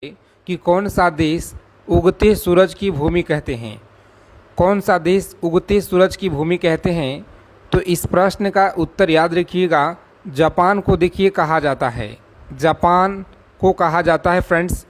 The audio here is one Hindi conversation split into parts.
कि कौन सा देश उगते सूरज की भूमि कहते हैं। कौन सा देश उगते सूरज की भूमि कहते हैं? तो इस प्रश्न का उत्तर याद रखिएगा, जापान को देखिए कहा जाता है। जापान को कहा जाता है फ्रेंड्स।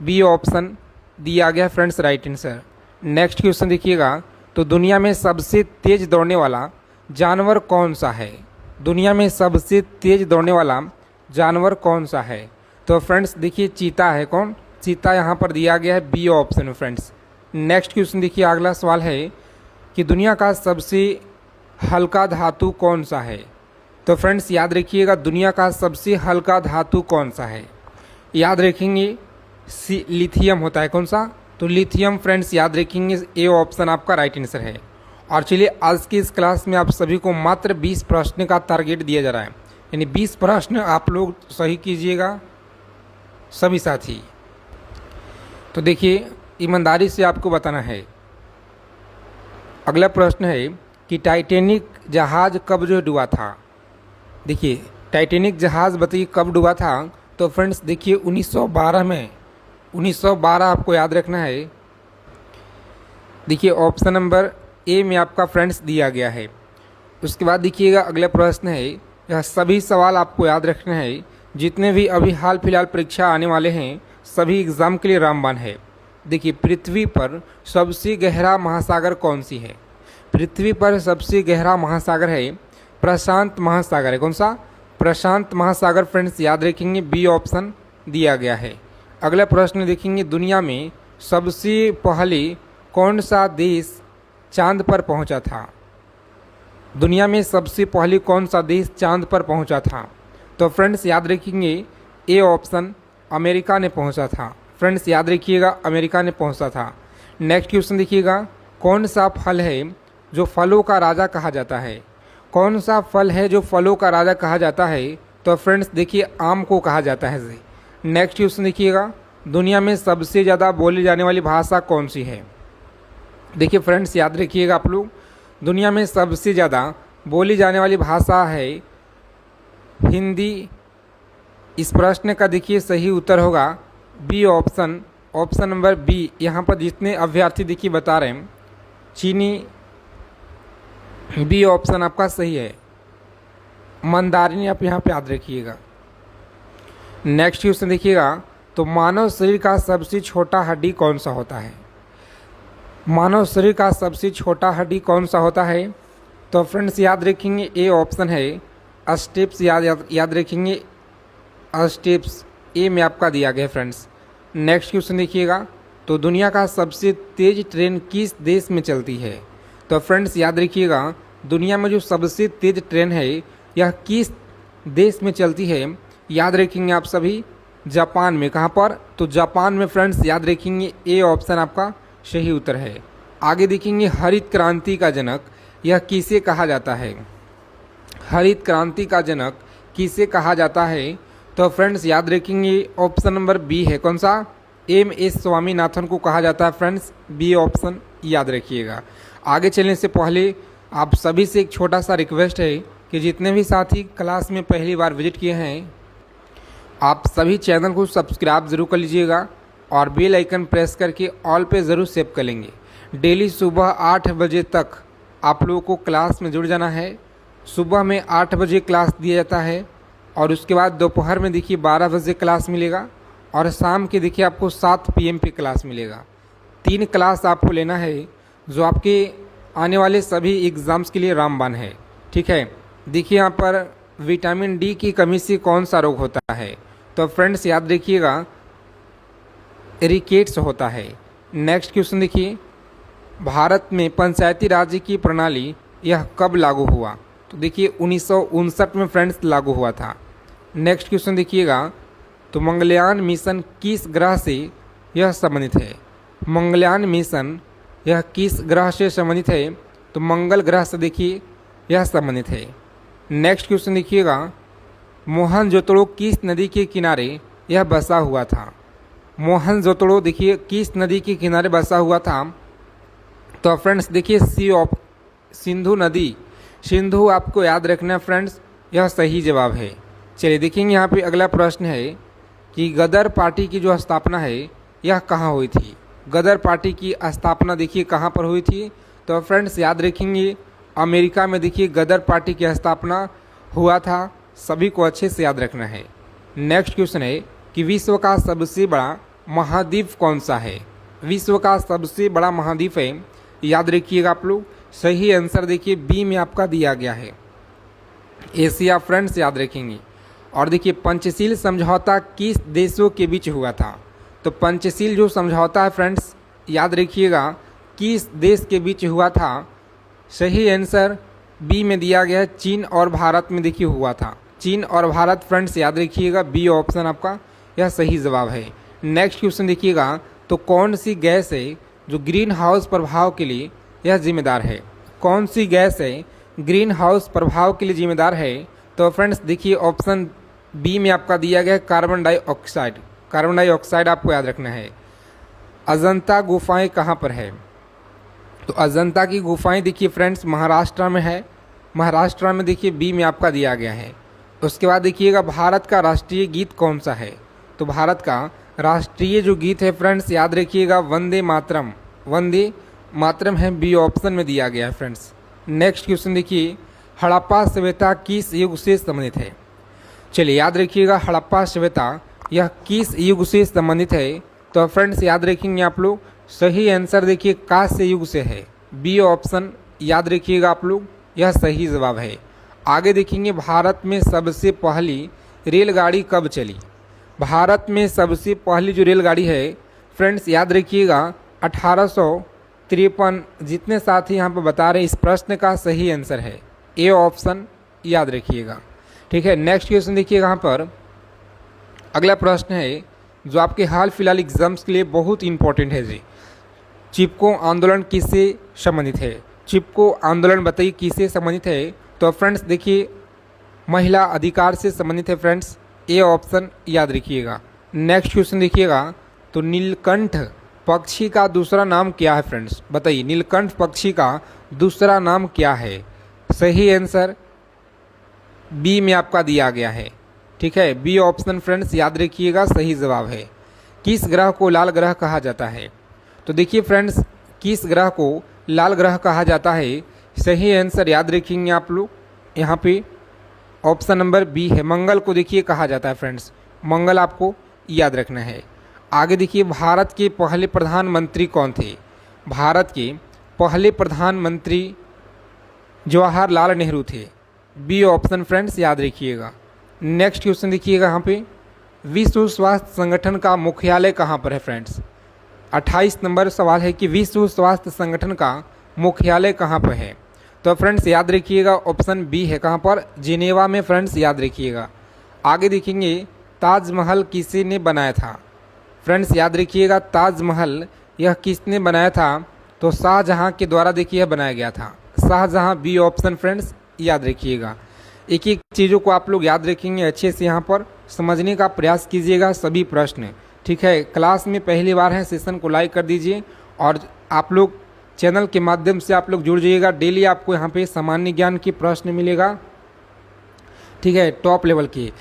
बी ऑप्शन दिया गया friends right answer. Next question देखिएगा, तो दुनिया में सबसे तेज दौड़ने वाला जानवर कौन सा है? दुनिया में सबसे तेज दौड़ने वाला जानवर कौन सा है? तो फ्रेंड्स देखिए चीता है। कौन? चीता यहाँ पर दिया गया है बी ऑप्शन में फ्रेंड्स। नेक्स्ट क्वेश्चन देखिए, अगला सवाल है कि दुनिया का सबसे हल्का धातु कौन सा है? तो फ्रेंड्स याद रखिएगा, दुनिया का सबसे हल्का धातु कौन सा है? याद रखेंगे लिथियम होता है। कौन सा? तो लिथियम फ्रेंड्स याद रखेंगे, ए ऑप्शन आपका राइट आंसर है। और चलिए आज की इस क्लास में आप सभी को मात्र 20 प्रश्न का टारगेट दिया जा रहा है, यानी 20 प्रश्न आप लोग सही कीजिएगा सभी साथी। तो देखिए ईमानदारी से आपको बताना है। अगला प्रश्न है कि टाइटैनिक जहाज़ कब जो डूबा था? देखिए टाइटैनिक जहाज़ बताइए कब डूबा था? तो फ्रेंड्स देखिए 1912 में। 1912 आपको याद रखना है। देखिए ऑप्शन नंबर ए में आपका फ्रेंड्स दिया गया है। उसके बाद देखिएगा अगला प्रश्न है, यह सभी सवाल आपको याद रखना है। जितने भी अभी हाल फिलहाल परीक्षा आने वाले हैं सभी एग्ज़ाम के लिए रामबाण है। देखिए पृथ्वी पर सबसे गहरा महासागर कौन सी है? पृथ्वी पर सबसे गहरा महासागर है प्रशांत महासागर है। कौन सा? प्रशांत महासागर फ्रेंड्स याद रखेंगे, बी ऑप्शन दिया गया है। अगला प्रश्न देखेंगे, दुनिया में सबसे पहले कौन सा देश चांद पर पहुंचा था? दुनिया में सबसे पहले कौन सा देश चांद पर पहुंचा था? तो फ्रेंड्स याद रखेंगे, ए ऑप्शन अमेरिका ने पहुंचा था। फ्रेंड्स याद रखिएगा, अमेरिका ने पहुंचा था। नेक्स्ट क्वेश्चन देखिएगा, कौन सा फल है जो फलों का राजा कहा जाता है? कौन सा फल है जो फलों का राजा कहा जाता है? तो फ्रेंड्स देखिए आम को कहा जाता है। नेक्स्ट क्वेश्चन देखिएगा, दुनिया में सबसे ज़्यादा बोली जाने वाली भाषा कौन सी है? देखिए फ्रेंड्स याद रखिएगा आप लोग, दुनिया में सबसे ज़्यादा बोली जाने वाली भाषा है हिंदी। इस प्रश्न का देखिए सही उत्तर होगा B option, option number B. यहाँ पर जितने अभ्यर्थी देखिए बता रहे हैं चीनी, बी ऑप्शन आपका सही है। मंदारिनी आप यहाँ पे याद रखिएगा। नेक्स्ट क्वेश्चन देखिएगा, तो मानव शरीर का सबसे छोटा हड्डी कौन सा होता है? मानव शरीर का सबसे छोटा हड्डी कौन सा होता है? तो फ्रेंड्स याद रखेंगे, ए ऑप्शन है अस्टेप्स। याद रखेंगे अस्टेप्स, ए में आपका दिया गया फ्रेंड्स। नेक्स्ट क्वेश्चन देखिएगा, तो दुनिया का सबसे तेज ट्रेन किस देश में चलती है? तो फ्रेंड्स याद रखिएगा, दुनिया में जो सबसे तेज ट्रेन है यह किस देश में चलती है? याद रखेंगे आप सभी, जापान में। कहाँ पर? तो जापान में फ्रेंड्स याद रखेंगे, ए ऑप्शन आपका सही उत्तर है। आगे देखेंगे, हरित क्रांति का जनक यह किसे कहा जाता है? हरित क्रांति का जनक किसे कहा जाता है? तो फ्रेंड्स याद रखेंगे, ऑप्शन नंबर बी है। कौन सा? एम एस स्वामीनाथन को कहा जाता है फ्रेंड्स, बी ऑप्शन याद रखिएगा। आगे चलने से पहले आप सभी से एक छोटा सा रिक्वेस्ट है कि जितने भी साथी क्लास में पहली बार विजिट किए हैं आप सभी चैनल को सब्सक्राइब ज़रूर कर लीजिएगा और बेल आइकन प्रेस करके ऑल पे ज़रूर सेव कर लेंगे। डेली सुबह 8 बजे तक आप लोगों को क्लास में जुड़ जाना है। सुबह में 8 बजे क्लास दिया जाता है और उसके बाद दोपहर में देखिए 12 बजे क्लास मिलेगा और शाम के देखिए आपको 7 PM पे क्लास मिलेगा। 3 क्लास आपको लेना है जो आपके आने वाले सभी एग्ज़ाम्स के लिए रामबाण है। ठीक है, देखिए यहाँ पर विटामिन डी की कमी से कौन सा रोग होता है? तो फ्रेंड्स याद रखिएगा, रिकेट्स होता है। नेक्स्ट क्वेश्चन देखिए, भारत में पंचायती राज की प्रणाली यह कब लागू हुआ? तो देखिए 1959 में फ्रेंड्स लागू हुआ था। नेक्स्ट क्वेश्चन देखिएगा, तो मंगलयान मिशन किस ग्रह से यह संबंधित है? मंगलयान मिशन यह किस ग्रह से संबंधित है? तो मंगल ग्रह से देखिए यह संबंधित है। नेक्स्ट क्वेश्चन देखिएगा, मोहनजोदड़ो किस नदी के किनारे यह बसा हुआ था? मोहनजोदड़ो देखिए किस नदी के किनारे बसा हुआ था? तो फ्रेंड्स देखिए सी ऑफ सिंधु नदी। सिंधु आपको याद रखना फ्रेंड्स, यह सही जवाब है। चलिए देखेंगे यहाँ पे अगला प्रश्न है कि गदर पार्टी की जो स्थापना है यह कहाँ हुई थी। गदर पार्टी की स्थापना देखिए कहाँ पर हुई थी, तो फ्रेंड्स याद रखेंगे अमेरिका में देखिए गदर पार्टी की स्थापना हुआ था, सभी को अच्छे से याद रखना है। नेक्स्ट क्वेश्चन है कि विश्व का सबसे बड़ा महाद्वीप कौन सा है। विश्व का सबसे बड़ा महाद्वीप है, याद रखिएगा आप लोग, सही आंसर देखिए बी में आपका दिया गया है, एशिया फ्रेंड्स याद रखेंगे। और देखिए पंचशील समझौता किस देशों के बीच हुआ था, तो पंचशील जो समझौता है फ्रेंड्स याद रखिएगा किस देश के बीच हुआ था, सही आंसर बी में दिया गया है, चीन और भारत में देखिए हुआ था। चीन और भारत फ्रेंड्स याद रखिएगा, बी ऑप्शन आपका यह सही जवाब है। नेक्स्ट क्वेश्चन देखिएगा, तो कौन सी गैस है जो ग्रीन हाउस प्रभाव के लिए यह जिम्मेदार है। कौन सी गैस है ग्रीन हाउस प्रभाव के लिए जिम्मेदार है, तो फ्रेंड्स देखिए ऑप्शन बी में आपका दिया गया है कार्बन डाइऑक्साइड। कार्बन डाइऑक्साइड आपको याद रखना है। अजंता गुफाएं कहाँ पर है, तो अजंता की गुफाएं देखिए फ्रेंड्स महाराष्ट्र में है। महाराष्ट्र में देखिए बी में आपका दिया गया है। उसके बाद देखिएगा भारत का राष्ट्रीय गीत कौन सा है, तो भारत का राष्ट्रीय जो गीत है फ्रेंड्स याद रखिएगा वंदे मातरम। वंदे मातरम है, बी ऑप्शन में दिया गया है फ्रेंड्स। नेक्स्ट क्वेश्चन देखिए, हड़प्पा सभ्यता किस युग से संबंधित है। चलिए याद रखिएगा हड़प्पा सभ्यता यह किस युग से संबंधित है, तो फ्रेंड्स याद रखेंगे आप लोग, सही आंसर देखिए कांस्य युग से है, बी ऑप्शन याद रखिएगा आप लोग, यह सही जवाब है। आगे देखेंगे भारत में सबसे पहली रेलगाड़ी कब चली। भारत में सबसे पहली जो रेलगाड़ी है फ्रेंड्स याद रखिएगा 1853। जितने साथी यहाँ पर बता रहे हैं इस प्रश्न का सही आंसर है ए ऑप्शन, याद रखिएगा। ठीक है, नेक्स्ट क्वेश्चन देखिएगा यहाँ पर अगला प्रश्न है जो आपके हाल फिलहाल एग्जाम्स के लिए बहुत इंपॉर्टेंट है जी। चिपको आंदोलन किससे संबंधित है। चिपको आंदोलन बताइए किससे संबंधित है, तो फ्रेंड्स देखिए महिला अधिकार से संबंधित है फ्रेंड्स, ए ऑप्शन याद रखिएगा। नेक्स्ट क्वेश्चन देखिएगा, तो नीलकंठ पक्षी का दूसरा नाम क्या है फ्रेंड्स, बताइए नीलकंठ पक्षी का दूसरा नाम क्या है। सही आंसर बी में आपका दिया गया है। ठीक है, बी ऑप्शन फ्रेंड्स याद रखिएगा सही जवाब है। किस ग्रह को लाल ग्रह कहा जाता है, तो देखिए फ्रेंड्स किस ग्रह को लाल ग्रह कहा जाता है, सही आंसर याद रखेंगे आप लोग, यहाँ पे ऑप्शन नंबर बी है, मंगल को देखिए कहा जाता है फ्रेंड्स, मंगल आपको याद रखना है। आगे देखिए भारत के पहले प्रधानमंत्री कौन थे। भारत के पहले प्रधानमंत्री जवाहरलाल नेहरू थे, बी ऑप्शन फ्रेंड्स याद रखिएगा। नेक्स्ट क्वेश्चन देखिएगा यहाँ पे, विश्व स्वास्थ्य संगठन का मुख्यालय कहाँ पर है फ्रेंड्स। 28 नंबर सवाल है कि विश्व स्वास्थ्य संगठन का मुख्यालय कहाँ पर है, तो फ्रेंड्स याद रखिएगा ऑप्शन बी है, कहाँ पर, जिनेवा में फ्रेंड्स याद रखिएगा। आगे देखेंगे ताजमहल किसी ने बनाया था, फ्रेंड्स याद रखिएगा ताजमहल यह किसने बनाया था, तो शाहजहां के द्वारा देखिए यह बनाया गया था, शाहजहां, बी ऑप्शन फ्रेंड्स याद रखिएगा। एक एक चीज़ों को आप लोग याद रखेंगे, अच्छे से यहाँ पर समझने का प्रयास कीजिएगा सभी प्रश्न। ठीक है, क्लास में पहली बार है सेशन को लाइक कर दीजिए और आप लोग चैनल के माध्यम से आप लोग जुड़ जाइएगा। डेली आपको यहाँ पे सामान्य ज्ञान की प्रश्न मिलेगा। ठीक है, टॉप लेवल की।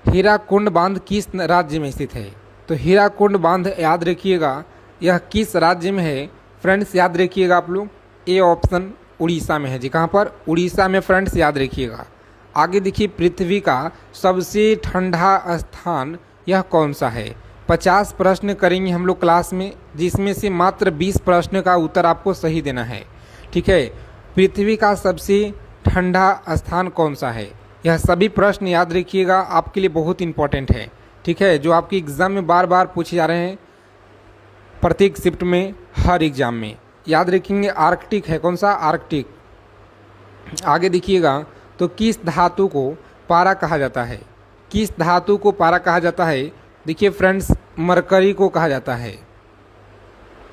हीराकुंड बांध किस राज्य में स्थित है, तो हीराकुंड बांध याद रखिएगा यह किस राज्य में है, फ्रेंड्स याद रखिएगा आप लोग, ए ऑप्शन उड़ीसा में है जी, कहाँ पर, उड़ीसा में फ्रेंड्स याद रखिएगा। आगे देखिए पृथ्वी का सबसे ठंडा स्थान यह कौन सा है। 50 प्रश्न करेंगे हम लोग क्लास में, जिसमें से मात्र 20 प्रश्न का उत्तर आपको सही देना है। ठीक है, पृथ्वी का सबसे ठंडा स्थान कौन सा है, यह सभी प्रश्न याद रखिएगा, आपके लिए बहुत इंपॉर्टेंट है। ठीक है, जो आपकी एग्ज़ाम में बार बार पूछे जा रहे हैं, प्रत्येक शिफ्ट में, हर एग्जाम में याद रखेंगे। आर्कटिक है, कौन सा, आर्कटिक। आगे देखिएगा, तो किस धातु को पारा कहा जाता है। किस धातु को पारा कहा जाता है, देखिए फ्रेंड्स मरकरी को कहा जाता है,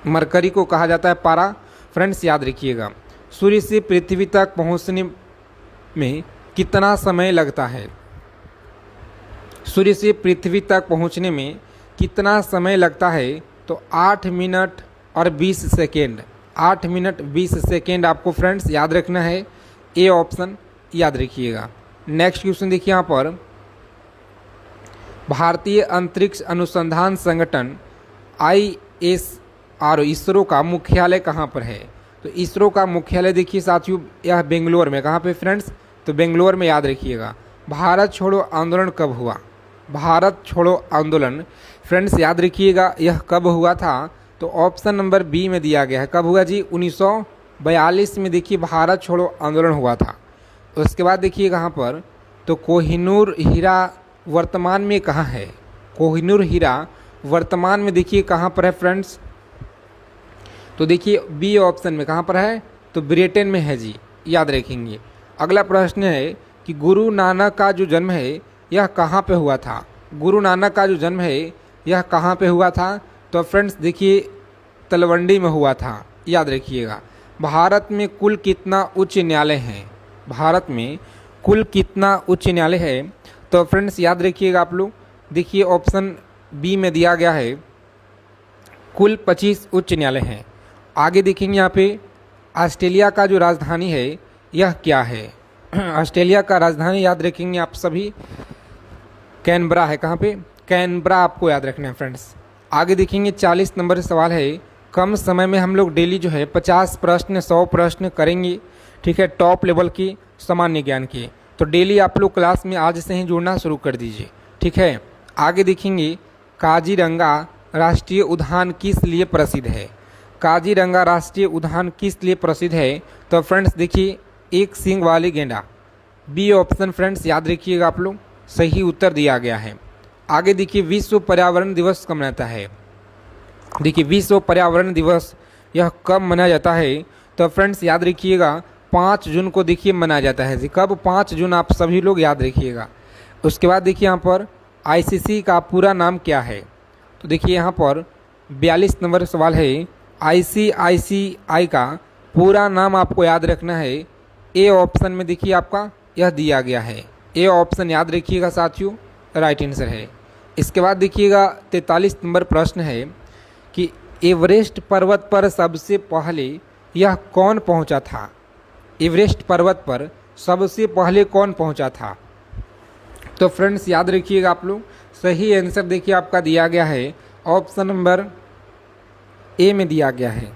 मरकरी को कहा जाता है पारा, फ्रेंड्स याद रखिएगा। सूर्य से पृथ्वी तक पहुंचने में कितना समय लगता है, सूर्य से पृथ्वी तक पहुंचने में कितना समय लगता है, तो 8 मिनट और 20 सेकेंड, 8 मिनट 20 सेकेंड आपको फ्रेंड्स याद रखना है, ए ऑप्शन याद रखिएगा। नेक्स्ट क्वेश्चन देखिए यहाँ पर, भारतीय अंतरिक्ष अनुसंधान संगठन ISRO इसरो का मुख्यालय कहाँ पर है? तो इसरो का मुख्यालय देखिए साथियों यह बेंगलोर में। कहाँ पे फ्रेंड्स? तो बेंगलोर में, याद रखिएगा। भारत छोड़ो आंदोलन कब हुआ? भारत छोड़ो आंदोलन फ्रेंड्स याद रखिएगा यह कब हुआ था? तो ऑप्शन नंबर बी में दिया गया है। कब हुआ जी? 1942 में देखिए भारत छोड़ो आंदोलन हुआ था। उसके बाद देखिए कहाँ पर, तो कोहिनूर हीरा वर्तमान में कहाँ है? कोहिनूर हीरा वर्तमान में देखिए कहाँ पर है फ्रेंड्स? तो देखिए बी ऑप्शन में। कहाँ पर है? तो ब्रिटेन में है जी, याद रखेंगे। अगला प्रश्न है कि गुरु नानक का जो जन्म है यह कहाँ पे हुआ था? गुरु नानक का जो जन्म है यह कहाँ पे हुआ था? तो फ्रेंड्स देखिए तलवंडी में हुआ था, याद रखिएगा। भारत में कुल कितना उच्च न्यायालय है? भारत में कुल कितना उच्च न्यायालय है? तो फ्रेंड्स याद रखिएगा आप लोग, देखिए ऑप्शन बी में दिया गया है कुल 25 उच्च न्यायालय हैं। आगे देखेंगे यहाँ पे ऑस्ट्रेलिया का जो राजधानी है यह क्या है? ऑस्ट्रेलिया का राजधानी याद रखेंगे आप सभी, कैनबरा है। कहाँ पे? कैनबरा आपको याद रखना है फ्रेंड्स। आगे देखेंगे 40 नंबर सवाल है, कम समय में हम लोग डेली जो है 50 प्रश्न 100 प्रश्न करेंगे, ठीक है, टॉप लेवल की सामान्य ज्ञान की। तो डेली आप लोग क्लास में आज से ही जुड़ना शुरू कर दीजिए, ठीक है। आगे देखेंगे काजीरंगा राष्ट्रीय उद्यान किस लिए प्रसिद्ध है? काजीरंगा राष्ट्रीय उद्यान किस लिए प्रसिद्ध है? तो फ्रेंड्स देखिए एक सींग वाली गेंडा, बी ऑप्शन फ्रेंड्स याद रखिएगा आप लोग, सही उत्तर दिया गया है। आगे देखिए विश्व पर्यावरण दिवस कब मनाता है? देखिए विश्व पर्यावरण दिवस यह कब मनाया जाता है? तो फ्रेंड्स याद रखिएगा 5 जून को देखिए मनाया जाता है। कब? 5 जून, आप सभी लोग याद रखिएगा। उसके बाद देखिए यहाँ पर ICC का पूरा नाम क्या है? तो देखिए यहाँ पर 42 नंबर सवाल है, ICICI का पूरा नाम आपको याद रखना है। ए ऑप्शन में देखिए आपका यह दिया गया है, ए ऑप्शन याद रखिएगा साथियों, राइट आंसर है। इसके बाद देखिएगा 43 नंबर प्रश्न है कि एवरेस्ट पर्वत पर सबसे पहले यह कौन पहुंचा था? एवरेस्ट पर्वत पर सबसे पहले कौन पहुंचा था? तो फ्रेंड्स याद रखिएगा आप लोग, सही आंसर देखिए आपका दिया गया है ऑप्शन नंबर ए में दिया गया है।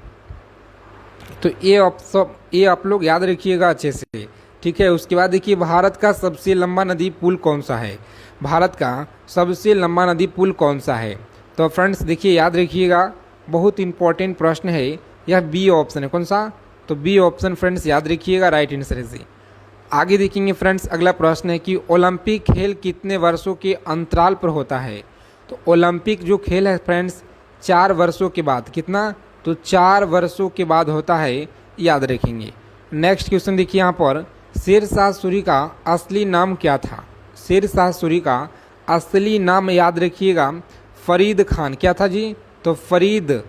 तो ए आप लोग याद रखिएगा अच्छे से, ठीक है। उसके बाद देखिए भारत का सबसे लंबा नदी पुल कौन सा है? भारत का सबसे लंबा नदी पुल कौन सा है? तो फ्रेंड्स देखिए याद रखिएगा, बहुत इंपॉर्टेंट प्रश्न है, यह बी ऑप्शन है। कौन सा? तो बी ऑप्शन फ्रेंड्स याद रखिएगा, राइट आंसर है। आगे देखेंगे फ्रेंड्स अगला प्रश्न है कि ओलंपिक खेल कितने वर्षों के अंतराल पर होता है? तो ओलंपिक जो खेल है फ्रेंड्स 4 वर्षों के बाद, कितना? तो 4 वर्षों के बाद होता है, याद रखेंगे। नेक्स्ट क्वेश्चन देखिए यहाँ पर, शेरशाह सूरी का असली नाम क्या था? शेरशाह सूरी का असली नाम याद रखिएगा फरीद खान। क्या था जी? तो फरीद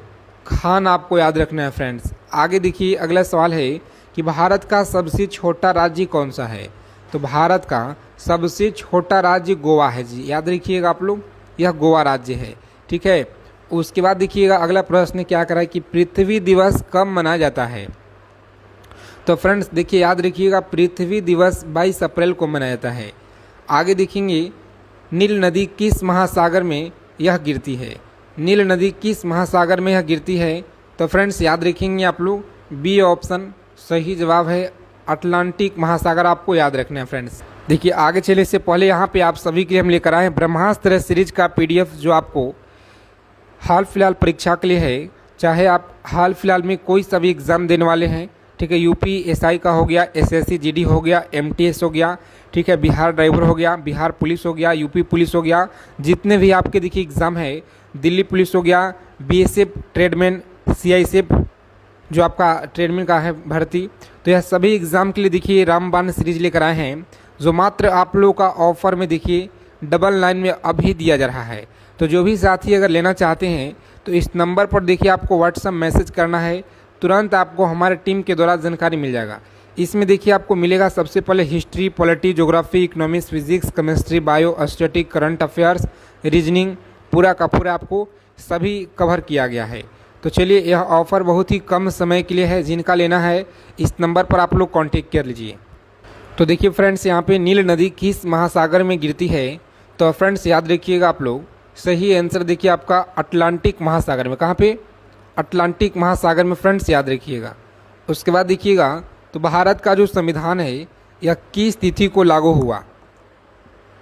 खान आपको याद रखना है फ्रेंड्स। आगे देखिए अगला सवाल है कि भारत का सबसे छोटा राज्य कौन सा है? तो भारत का सबसे छोटा राज्य गोवा है जी, याद रखिएगा आप लोग, यह गोवा राज्य है, ठीक है। उसके बाद देखिएगा अगला प्रश्न क्या करा है कि पृथ्वी दिवस कब मनाया जाता है? तो फ्रेंड्स देखिए याद रखिएगा पृथ्वी दिवस 22 अप्रैल को मनाया जाता है। आगे देखेंगे नील नदी किस महासागर में यह गिरती है? नील नदी किस महासागर में यह गिरती है? तो फ्रेंड्स याद रखेंगे आप लोग, बी ऑप्शन सही जवाब है, अटलांटिक महासागर आपको याद रखना है फ्रेंड्स। देखिए आगे चले से पहले यहाँ पे आप सभी के लिए हम लेकर आए हैं ब्रह्मास्त्र सीरीज का PDF, जो आपको हाल फिलहाल परीक्षा के लिए है। चाहे आप हाल फिलहाल में कोई सा भी एग्ज़ाम देने वाले हैं, ठीक है, UPSI का हो गया, SSC GD हो गया, MTS हो गया, ठीक है, बिहार ड्राइवर हो गया, बिहार पुलिस हो गया, UP पुलिस हो गया, जितने भी आपके देखिए एग्ज़ाम है, दिल्ली पुलिस हो गया, BSF ट्रेडमैन, CISF जो आपका ट्रेडमैन का है भर्ती, तो यह सभी एग्ज़ाम के लिए देखिए रामबाण सीरीज लेकर आए हैं, जो मात्र आप लोगों का ऑफर में देखिए 99 में अभी दिया जा रहा है। तो जो भी साथी अगर लेना चाहते हैं तो इस नंबर पर देखिए आपको व्हाट्सएप मैसेज करना है, तुरंत आपको हमारे टीम के द्वारा जानकारी मिल जाएगा। इसमें देखिए आपको मिलेगा सबसे पहले history, polity, geography, economics, physics, chemistry, bio, static, current affairs, reasoning, पूरा का पूरा आपको सभी कवर किया गया है। तो चलिए यह ऑफ़र बहुत ही कम समय के लिए है, जिनका लेना है इस नंबर पर आप लोग कांटेक्ट कर लीजिए। तो देखिए फ्रेंड्स यहाँ पे नील नदी किस महासागर में गिरती है? तो फ्रेंड्स याद रखिएगा आप लोग, सही आंसर देखिए आपका अटलांटिक महासागर में। कहाँ पे? अटलांटिक महासागर में फ्रेंड्स, याद रखिएगा। उसके बाद देखिएगा, तो भारत का जो संविधान है यह किस तिथि को लागू हुआ?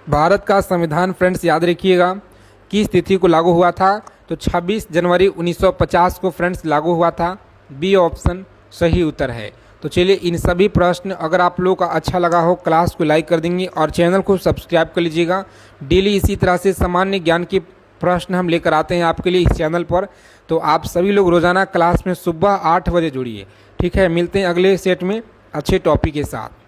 भारत का संविधान फ्रेंड्स याद रखिएगा किस तिथि को लागू हुआ था? तो 26 जनवरी 1950 को फ्रेंड्स लागू हुआ था। बी ऑप्शन सही उत्तर है। तो चलिए, इन सभी प्रश्न अगर आप लोगों का अच्छा लगा हो, क्लास को लाइक कर देंगे और चैनल को सब्सक्राइब कर लीजिएगा। डेली इसी तरह से सामान्य ज्ञान के प्रश्न हम लेकर आते हैं आपके लिए इस चैनल पर। तो आप सभी लोग रोजाना क्लास में सुबह 8 बजे जुड़िए। ठीक है, मिलते हैं अगले सेट में अच्छे टॉपिक के साथ।